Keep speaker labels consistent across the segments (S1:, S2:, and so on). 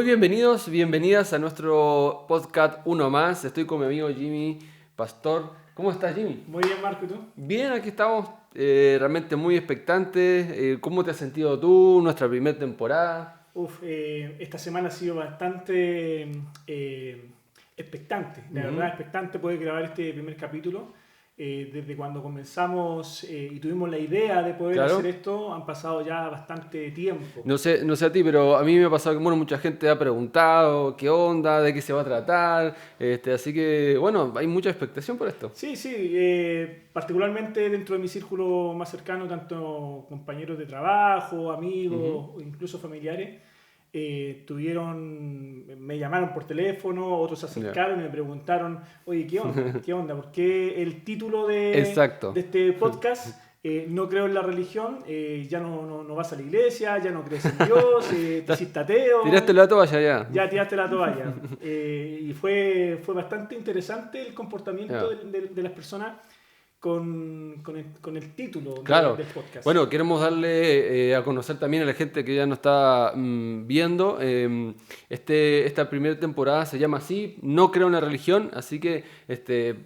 S1: bienvenidos, bienvenidas a nuestro podcast Uno Más. Estoy con mi amigo Jimmy Pastor. ¿Cómo estás, Jimmy?
S2: Muy bien, Marco, ¿y tú?
S1: Bien, aquí estamos realmente muy expectantes. ¿Cómo te has sentido tú, nuestra primera temporada?
S2: Esta semana ha sido bastante expectante, la verdad, expectante poder grabar este primer capítulo. Desde cuando comenzamos y tuvimos la idea de poder hacer
S1: Claro.
S2: esto, han pasado ya bastante tiempo.
S1: No sé a ti, pero a mí me ha pasado que bueno, mucha gente ha preguntado qué onda, de qué se va a tratar. Así que, bueno, hay mucha expectación por esto.
S2: Sí, sí, particularmente dentro de mi círculo más cercano, tanto compañeros de trabajo, amigos, o incluso familiares, me llamaron por teléfono, otros se
S1: Ya.
S2: acercaron y me preguntaron, oye, ¿qué onda? ¿Qué onda? ¿Por qué el título de
S1: Exacto.
S2: este podcast, no creo en la religión, ya no vas a la iglesia, ya no crees en Dios, te hiciste
S1: Tiraste
S2: ateo?
S1: la toalla ya.
S2: Ya tiraste la toalla. Y fue bastante interesante el comportamiento
S1: Ya.
S2: de las personas con el título
S1: Claro.
S2: del podcast.
S1: Bueno, queremos darle a conocer también a la gente que ya nos está viendo. Esta primera temporada se llama así, No creo en la religión, así que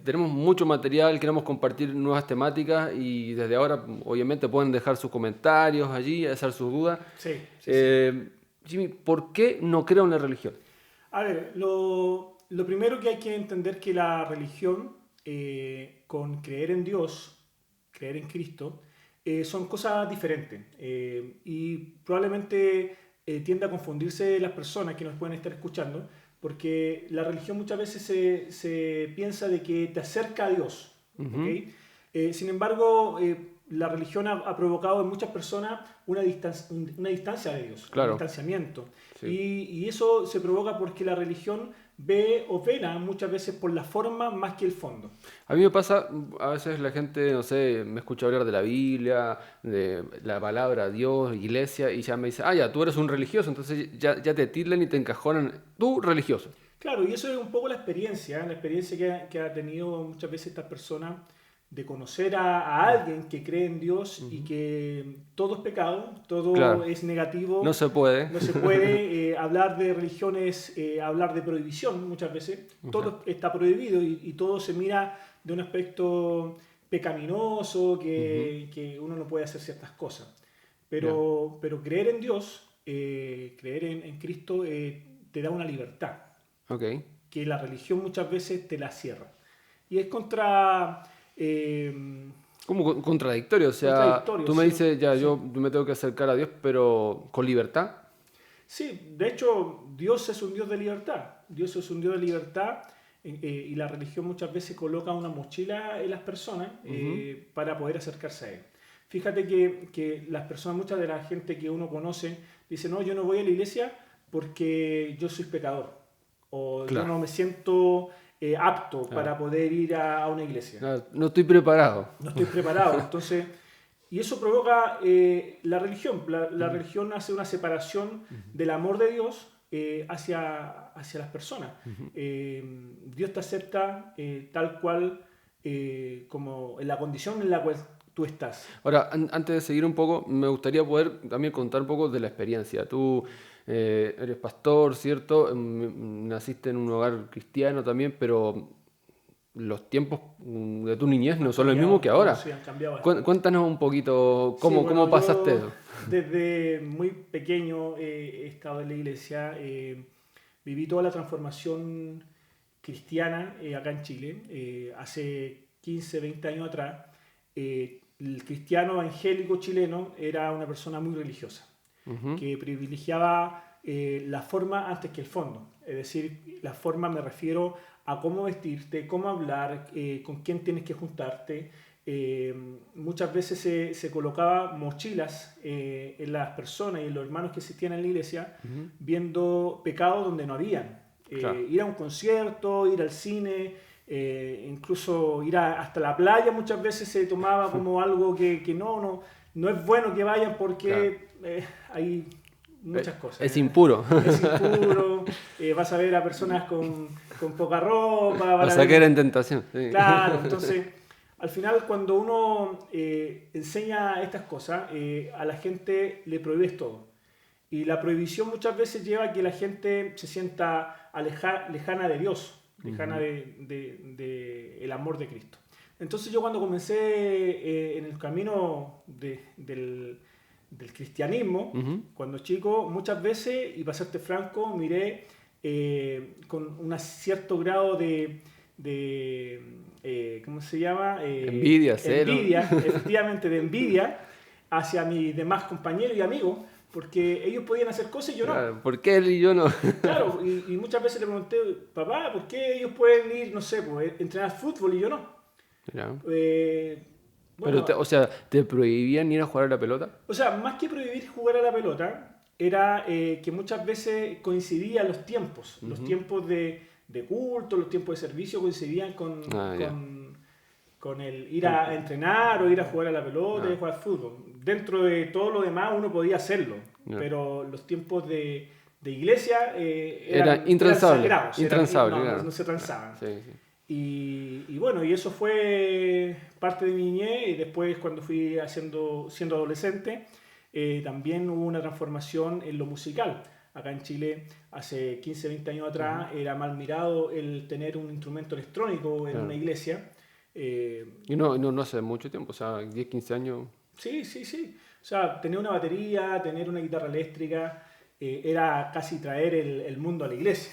S1: tenemos mucho material, queremos compartir nuevas temáticas y desde ahora obviamente pueden dejar sus comentarios allí, hacer sus dudas.
S2: Sí, sí, sí.
S1: Jimmy, ¿por qué no creo en la religión?
S2: A ver, lo primero que hay que entender que la religión, con creer en Dios, creer en Cristo, son cosas diferentes. Y probablemente tiende a confundirse las personas que nos pueden estar escuchando, porque la religión muchas veces se piensa de que te acerca a Dios. ¿Ok?
S1: Ujú.
S2: Sin embargo, la religión ha provocado en muchas personas una distancia de Dios, un
S1: Claro,
S2: distanciamiento.
S1: sí.
S2: Y eso se provoca porque la religión ve o vela muchas veces por la forma más que el fondo.
S1: A mí me pasa, a veces la gente, no sé, me escucha hablar de la Biblia, de la palabra Dios, iglesia, y ya me dice, ah, ya, tú eres un religioso, entonces ya te tildan y te encajonan, tú religioso.
S2: Claro, y eso es un poco la experiencia que ha tenido muchas veces estas personas de conocer a alguien que cree en Dios y que todo es pecado, todo
S1: Claro,
S2: es negativo.
S1: no se puede.
S2: No se puede hablar de religiones, hablar de prohibición muchas veces.
S1: Ya,
S2: Todo está prohibido y todo se mira de un aspecto pecaminoso, que uno no puede hacer ciertas cosas.
S1: ya,
S2: Pero creer en Dios, creer en Cristo, te da una libertad
S1: ok.
S2: que la religión muchas veces te la cierra. Y es contra...
S1: Como contradictorio, o sea,
S2: contradictorio,
S1: tú me
S2: sí,
S1: dices, ya,
S2: sí.
S1: yo me tengo que acercar a Dios, pero con libertad.
S2: Sí, de hecho, Dios es un Dios de libertad. Dios es un Dios de libertad y la religión muchas veces coloca una mochila en las personas
S1: Ujú.
S2: para poder acercarse a Él. Fíjate que las personas, mucha de la gente que uno conoce, dice, no, yo no voy a la iglesia porque yo soy pecador. O yo
S1: Claro,
S2: no me siento apto
S1: claro.
S2: para poder ir a una iglesia.
S1: No, no estoy preparado.
S2: No estoy preparado. Entonces, y eso provoca la religión. La religión hace una separación del amor de Dios hacia las personas. Dios te acepta tal cual como en la condición en la cual tú estás.
S1: Ahora, antes de seguir un poco, me gustaría poder también contar un poco de la experiencia. Tú eres pastor, ¿cierto? Naciste en un hogar cristiano también, pero los tiempos de tu niñez no
S2: Han
S1: son los mismos
S2: cambiado,
S1: que
S2: no,
S1: ahora.
S2: sí, han cambiado bastante.
S1: Cuéntanos un poquito
S2: Sí,
S1: cómo
S2: bueno,
S1: pasaste
S2: yo
S1: eso.
S2: desde muy pequeño he estado en la iglesia, viví toda la transformación cristiana acá en Chile. Hace 15, 20 años atrás, el cristiano evangélico chileno era una persona muy religiosa,
S1: Ujú.
S2: que privilegiaba la forma antes que el fondo. Es decir, la forma me refiero a cómo vestirte, cómo hablar, con quién tienes que juntarte. Muchas veces se colocaba mochilas en las personas y en los hermanos que existían en la iglesia,
S1: Ujú.
S2: viendo pecados donde no habían.
S1: Claro,
S2: Ir a un concierto, ir al cine, incluso hasta la playa muchas veces se tomaba como algo que no es bueno que vayan
S1: claro.
S2: porque hay muchas cosas.
S1: Es impuro.
S2: Es impuro, vas a ver a personas con poca ropa,
S1: O
S2: van a
S1: sea que
S2: ver...
S1: era en tentación. Sí.
S2: Claro, entonces, al final cuando uno enseña estas cosas, a la gente le prohíbes todo. Y la prohibición muchas veces lleva a que la gente se sienta lejana de Dios, lejana el amor de Cristo. Entonces yo cuando comencé en el camino del cristianismo, cuando chico, muchas veces, y para serte franco, miré con un cierto grado ¿cómo se llama?
S1: Envidia, celo.
S2: Envidia, efectivamente, de envidia hacia mis demás compañeros y amigos, porque ellos podían hacer cosas y yo no.
S1: Claro, ¿por qué él y yo no?
S2: Claro, y muchas veces le pregunté, papá, ¿por qué ellos pueden ir, no sé, pues, entrenar fútbol y yo no?
S1: Mira.
S2: Bueno,
S1: Pero, o sea, ¿te prohibían ir a jugar a la pelota?
S2: o sea, más que prohibir jugar a la pelota, era que muchas veces coincidían los tiempos. Los tiempos de culto, los tiempos de servicio coincidían con el ir a entrenar o ir a jugar a la pelota y jugar fútbol. Dentro de todo lo demás uno podía hacerlo, pero los tiempos de iglesia eran
S1: intransables.
S2: Intransables, no se transaban.
S1: Sí, sí.
S2: Y bueno, y eso fue parte de mi niñez. Y después, cuando fui siendo adolescente, también hubo una transformación en lo musical. Acá en Chile, hace 15, 20 años atrás, era mal mirado el tener un instrumento electrónico en una iglesia.
S1: Y no hace mucho tiempo, o sea, 10, 15 años.
S2: Sí, sí, sí. O sea, tener una batería, tener una guitarra eléctrica, era casi traer el mundo a la iglesia.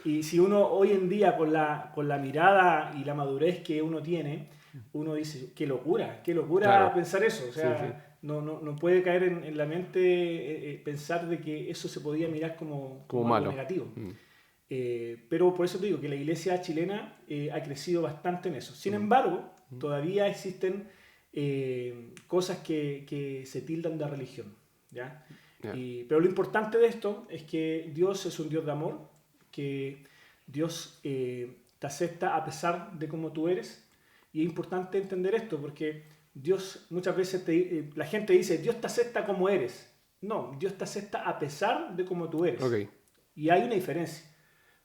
S2: Y si uno hoy en día, con la mirada y la madurez que uno tiene, uno dice, qué locura claro. Pensar eso. O sea, sí. No puede caer en la mente pensar de que eso se podía mirar como algo negativo. Pero por eso te digo que la iglesia chilena ha crecido bastante en eso. Sin embargo, todavía existen cosas que se tildan de religión, ¿ya? Pero lo importante de esto es que Dios es un Dios de amor, que Dios te acepta a pesar de cómo tú eres. Y es importante entender esto porque Dios, muchas veces la gente dice, Dios te acepta como eres. No, Dios te acepta a pesar de cómo tú eres.
S1: Okay.
S2: Y hay una diferencia,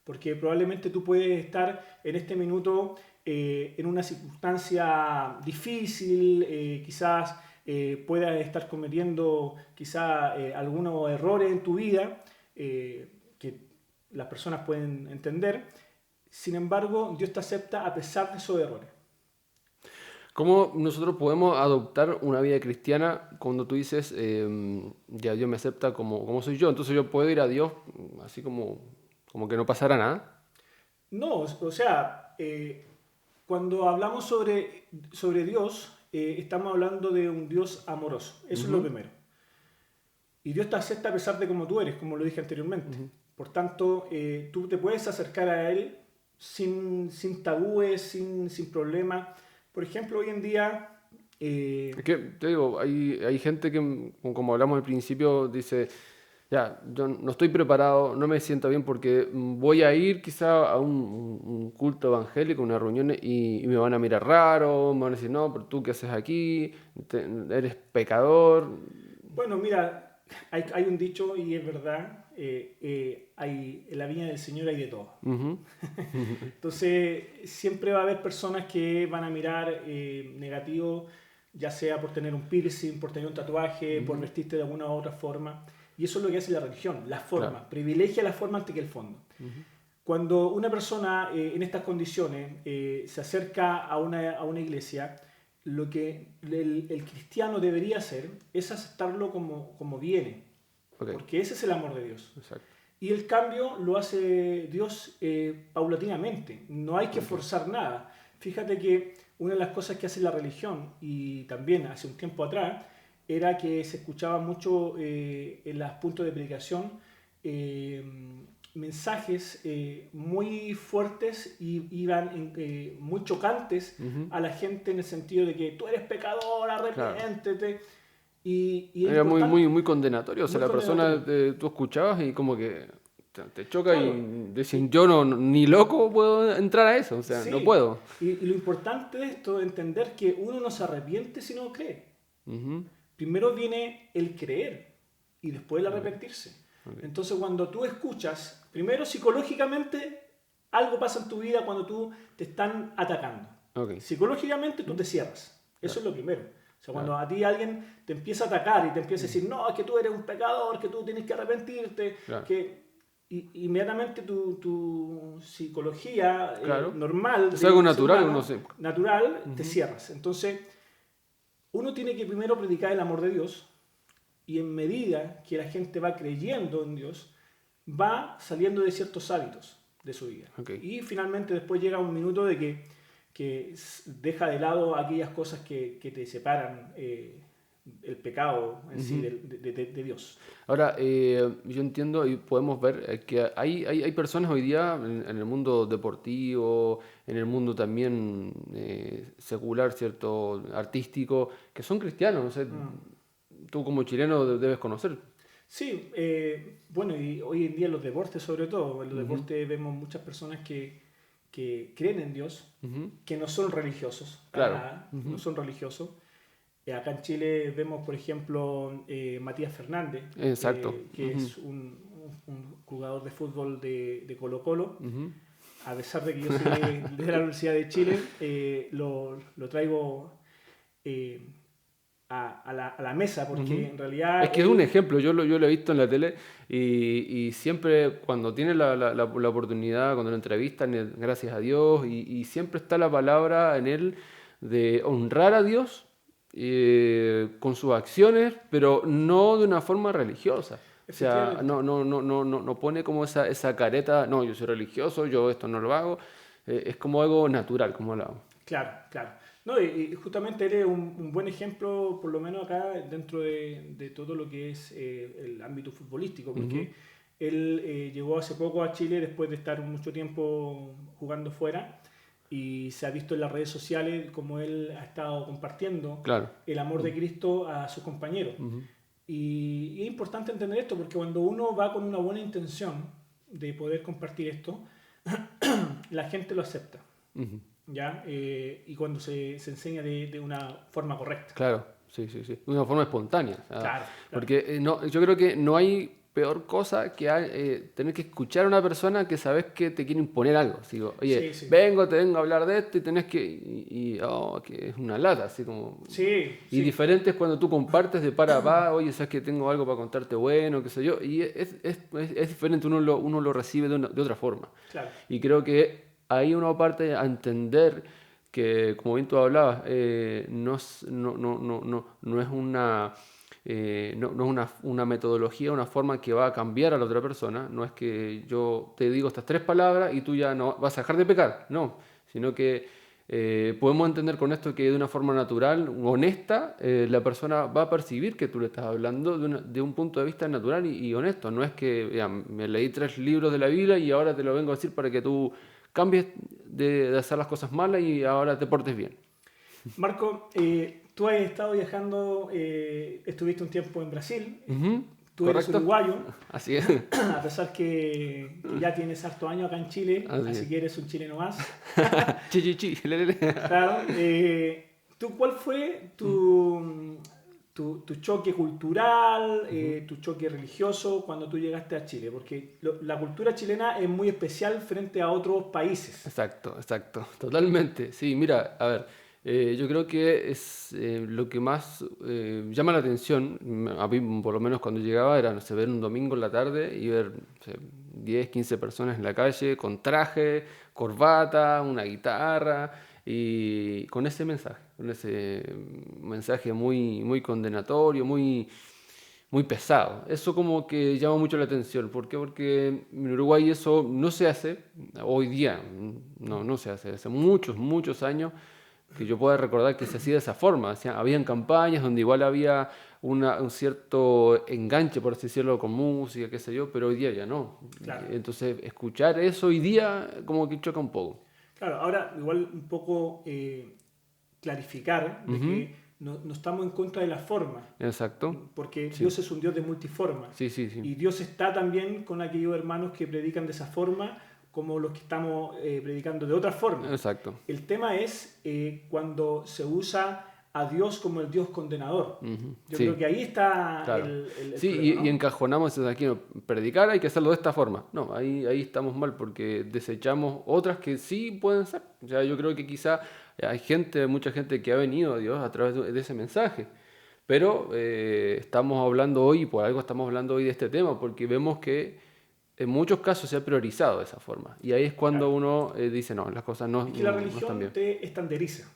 S2: porque probablemente tú puedes estar en este minuto en una circunstancia difícil, quizás puedas estar cometiendo algunos errores en tu vida que las personas pueden entender. Sin embargo, Dios te acepta a pesar de esos errores.
S1: ¿Cómo nosotros podemos adoptar una vida cristiana cuando tú dices, ya Dios me acepta como soy yo? Entonces yo puedo ir a Dios así como que no pasara nada.
S2: No, o sea, cuando hablamos sobre Dios, estamos hablando de un Dios amoroso. Eso es lo primero. Y Dios te acepta a pesar de cómo tú eres, como lo dije anteriormente. Por tanto, tú te puedes acercar a Él sin tabúes, sin problemas. Por ejemplo, hoy en día...
S1: Es que, te digo, hay gente que, como hablamos al principio, dice, ya, yo no estoy preparado, no me siento bien porque voy a ir quizá a un culto evangélico, una reunión, y me van a mirar raro, me van a decir, no, pero tú qué haces aquí, eres pecador.
S2: Bueno, mira, hay un dicho y es verdad, en la viña del Señor hay de todo. Entonces, siempre va a haber personas que van a mirar negativo, ya sea por tener un piercing, por tener un tatuaje, por vestirte de alguna u otra forma. Y eso es lo que hace la religión, la forma. Claro. Privilegia la forma antes que el fondo. Cuando una persona en estas condiciones se acerca a una iglesia, lo que el cristiano debería hacer es aceptarlo como viene. Okay. Porque ese es el amor de Dios.
S1: Exacto.
S2: Y el cambio lo hace Dios paulatinamente. No hay que forzar nada. Fíjate que una de las cosas que hace la religión, y también hace un tiempo atrás, era que se escuchaba mucho en los puntos de predicación mensajes muy fuertes y iban muy chocantes a la gente, en el sentido de que tú eres pecador, arrepiéntete. Claro. Y
S1: era muy condenatorio. O sea, la persona tú escuchabas y como que te choca, claro. Y decís, yo ni loco puedo entrar a eso, o sea, sí. No puedo.
S2: Y lo importante de esto es entender que uno no se arrepiente si no cree. Primero viene el creer y después el arrepentirse. Okay. Entonces, cuando tú escuchas, primero psicológicamente algo pasa en tu vida cuando tú te están atacando. Okay. Psicológicamente tú te cierras. Eso es lo primero. O sea, cuando a ti alguien te empieza a atacar y te empieza a decir, no, es que tú eres un pecador, que tú tienes que arrepentirte,
S1: Claro.
S2: que inmediatamente tu psicología
S1: Claro.
S2: normal,
S1: Es algo
S2: ser
S1: natural,
S2: humano,
S1: uno se...
S2: natural, te cierras. Entonces, uno tiene que primero predicar el amor de Dios y en medida que la gente va creyendo en Dios, va saliendo de ciertos hábitos de su vida.
S1: Ok.
S2: Y finalmente después llega un minuto de que deja de lado aquellas cosas que te separan el pecado en sí de Dios.
S1: Ahora, yo entiendo y podemos ver que hay personas hoy día en el mundo deportivo, en el mundo también secular, ¿cierto? Artístico, que son cristianos. No sé, tú como chileno debes conocer.
S2: Sí, bueno, y hoy en día en los deportes sobre todo, en los deportes vemos muchas personas que creen en Dios,
S1: Ujú.
S2: que no son religiosos, para
S1: Claro.
S2: nada, no son religiosos. Acá en Chile vemos, por ejemplo, Matías Fernández,
S1: Exacto.
S2: que es un jugador de fútbol de Colo-Colo.
S1: Ujú.
S2: A pesar de que yo soy de la Universidad de Chile, lo traigo a la mesa porque en realidad
S1: Es que es un ejemplo, yo lo he visto en la tele y siempre cuando tiene la oportunidad, cuando lo entrevistan, gracias a Dios, y siempre está la palabra en él de honrar a Dios con sus acciones, pero no de una forma religiosa. O sea,
S2: efectivamente.
S1: no pone como esa careta, no, yo soy religioso, yo esto no lo hago. Es como algo natural, como hablábamos.
S2: Claro, claro. No, y justamente él es un buen ejemplo, por lo menos acá, dentro de todo lo que es el ámbito futbolístico, porque él llegó hace poco a Chile después de estar mucho tiempo jugando fuera y se ha visto en las redes sociales como él ha estado compartiendo
S1: Claro.
S2: el amor de Cristo a sus compañeros. Y es importante entender esto porque cuando uno va con una buena intención de poder compartir esto, la gente lo acepta.
S1: Ujú.
S2: ¿Ya? Y cuando se enseña de una forma correcta.
S1: Claro, sí, sí, sí. De una forma espontánea. O sea,
S2: Claro, claro.
S1: porque no, yo creo que no hay peor cosa que tener que escuchar a una persona que sabes que te quiere imponer algo. Así como, oye,
S2: Sí, sí.
S1: te vengo a hablar de esto y tenés que... que es una lata, así como...
S2: Sí,
S1: Y
S2: sí,
S1: diferente es cuando tú compartes de par a par, oye, sabes que tengo algo para contarte bueno, qué sé yo, y es diferente, uno lo recibe de otra forma.
S2: claro.
S1: Y creo que ahí uno parte a entender que, como bien tú hablabas, no es una metodología, una forma que va a cambiar a la otra persona. No es que yo te digo estas tres palabras y tú ya no vas a dejar de pecar, no, sino que podemos entender con esto que de una forma natural, honesta, la persona va a percibir que tú le estás hablando de un punto de vista natural y honesto. No es que ya, me leí 3 libros de la Biblia y ahora te lo vengo a decir para que tú cambies de hacer las cosas malas y ahora te portes bien.
S2: Marco, tú has estado viajando, estuviste un tiempo en Brasil,
S1: Ujú,
S2: tú eres
S1: ¿correcto?
S2: uruguayo,
S1: Así es.
S2: a pesar que ya tienes harto años acá en Chile,
S1: Así
S2: así
S1: es.
S2: que eres un chileno más.
S1: Chi, chi, chi, le, le, le.
S2: Claro, ¿cuál fue tu choque cultural, tu choque religioso cuando tú llegaste a Chile? Porque la cultura chilena es muy especial frente a otros países.
S1: Exacto, exacto, totalmente. Sí, mira, a ver, yo creo que es lo que más llama la atención, a mí por lo menos cuando llegaba, era, no sé, ver un domingo en la tarde y ver, no sé, 10, 15 personas en la calle con traje, corbata, una guitarra y con ese mensaje muy, muy condenatorio, muy pesado. Eso como que llama mucho la atención. ¿Por qué? Porque en Uruguay eso no se hace, hoy día no se hace, hace muchos, muchos años que yo pueda recordar que se hacía de esa forma. O sea, habían campañas donde igual había un cierto enganche, por así decirlo, con música, qué sé yo, pero hoy día ya no.
S2: Claro.
S1: Entonces, escuchar eso hoy día como que choca un poco.
S2: Claro, ahora igual un poco clarificar de
S1: Ujú.
S2: que no estamos en contra de la forma,
S1: Exacto.
S2: porque
S1: Sí,
S2: Dios es un Dios de multiforma.
S1: sí, sí, sí.
S2: Y Dios está también con aquellos hermanos que predican de esa forma, como los que estamos predicando de otra forma.
S1: Exacto.
S2: El tema es cuando se usa a Dios como el Dios condenador.
S1: Ujú.
S2: Yo
S1: Sí.
S2: creo que ahí está
S1: Claro.
S2: el
S1: Sí,
S2: problema,
S1: y
S2: ¿no?
S1: encajonamos eso de aquí, no, predicar hay que hacerlo de esta forma. No, ahí estamos mal porque desechamos otras que sí pueden ser. O sea, yo creo que quizá hay mucha gente que ha venido a Dios a través de ese mensaje. Pero estamos hablando hoy, y por algo estamos hablando hoy de este tema, porque vemos que en muchos casos se ha priorizado de esa forma. Y ahí es cuando
S2: Claro.
S1: uno dice, no, las cosas no,
S2: Es que la
S1: no están
S2: religión
S1: bien.
S2: te estandariza.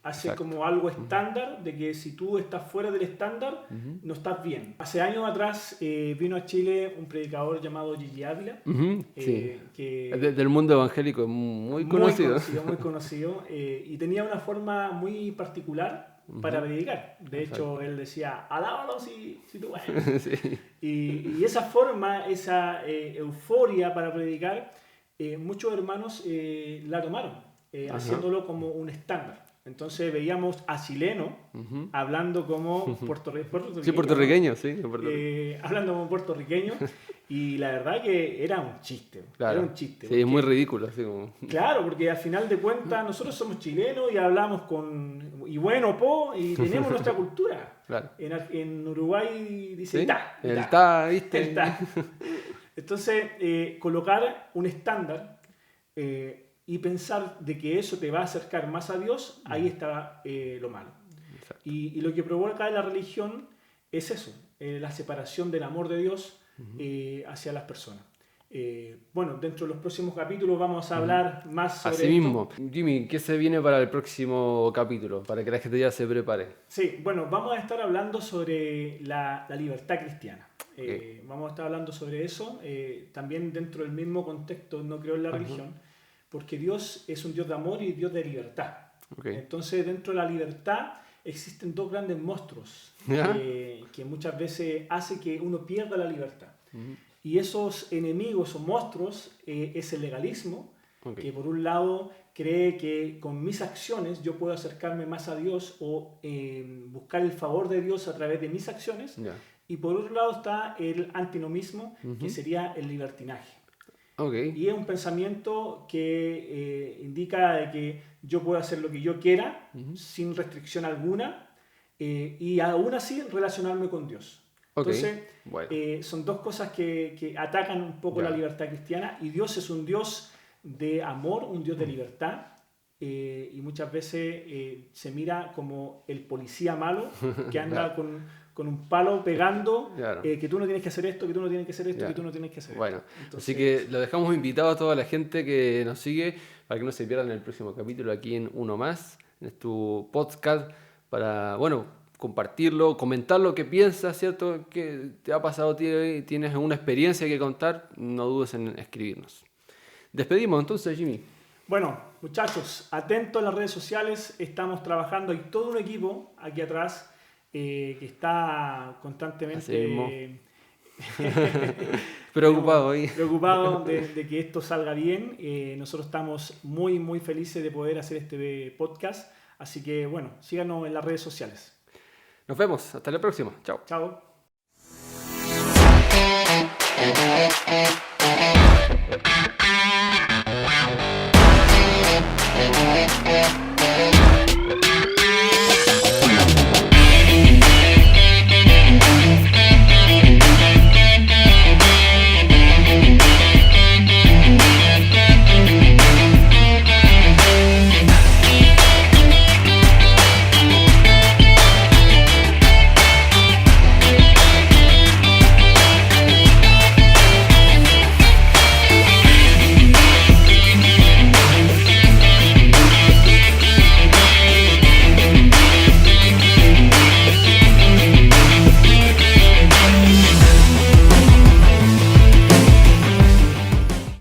S2: Hace
S1: Exacto.
S2: como algo estándar de que si tú estás fuera del estándar, no estás bien. Hace años atrás vino a Chile un predicador llamado Gigi Ávila,
S1: Ujú, sí.
S2: que
S1: Del mundo evangélico, muy conocido.
S2: muy conocido, y tenía una forma muy particular para predicar. De hecho, él decía, alábalo si tú puedes.
S1: Sí.
S2: Y esa forma, esa euforia para predicar, muchos hermanos la tomaron, haciéndolo como un estándar. Entonces veíamos a chileno hablando como puertorriqueño,
S1: Sí, puertorriqueño, sí.
S2: hablando como puertorriqueño, y la verdad que era un chiste.
S1: Claro.
S2: Era un chiste.
S1: Sí, es muy ridículo. Así como...
S2: Claro, porque al final de cuentas nosotros somos chilenos y hablamos y bueno, y tenemos nuestra cultura.
S1: Claro.
S2: En Uruguay dice
S1: ¿Sí?
S2: ta.
S1: El ta, ¿viste?
S2: El ta. Entonces, colocar un estándar y pensar de que eso te va a acercar más a Dios, ahí está lo malo.
S1: Exacto.
S2: Y lo que provoca la religión es eso, la separación del amor de Dios hacia las personas. Bueno, dentro de los próximos capítulos vamos a hablar más sobre
S1: Así
S2: esto.
S1: mismo. Jimmy, ¿qué se viene para el próximo capítulo? Para que la gente ya se prepare.
S2: Sí, bueno, vamos a estar hablando sobre la libertad cristiana.
S1: Okay.
S2: Vamos a estar hablando sobre eso, también dentro del mismo contexto, no creo en la religión, porque Dios es un Dios de amor y Dios de libertad.
S1: Okay.
S2: Entonces, dentro de la libertad existen dos grandes monstruos que muchas veces hace que uno pierda la libertad. Y esos enemigos o monstruos es el legalismo, que por un lado cree que con mis acciones yo puedo acercarme más a Dios o buscar el favor de Dios a través de mis acciones. Y por otro lado está el antinomismo, que sería el libertinaje. Y es un pensamiento que indica de que yo puedo hacer lo que yo quiera sin restricción alguna y aún así relacionarme con Dios. Entonces, son dos cosas que atacan un poco la libertad cristiana, y Dios es un Dios de amor, un Dios de libertad, y muchas veces se mira como el policía malo que anda con un palo pegando, que tú no tienes que hacer esto, que tú no tienes que hacer esto, que tú no tienes que hacer esto.
S1: Entonces, así que lo dejamos invitado a toda la gente que nos sigue para que no se pierdan el próximo capítulo aquí en Uno Más, en tu podcast, para, compartirlo, comentar lo que piensas, ¿cierto? ¿Qué te ha pasado a ti? ¿Tienes alguna experiencia que contar? No dudes en escribirnos. Despedimos entonces, Jimmy.
S2: Bueno, muchachos, atentos a las redes sociales, estamos trabajando, hay todo un equipo aquí atrás que está constantemente
S1: preocupado
S2: de que esto salga bien. Nosotros estamos muy, muy felices de poder hacer este podcast, así que bueno, síganos en las redes sociales.
S1: Nos vemos, hasta la próxima. Chao.
S2: Chao.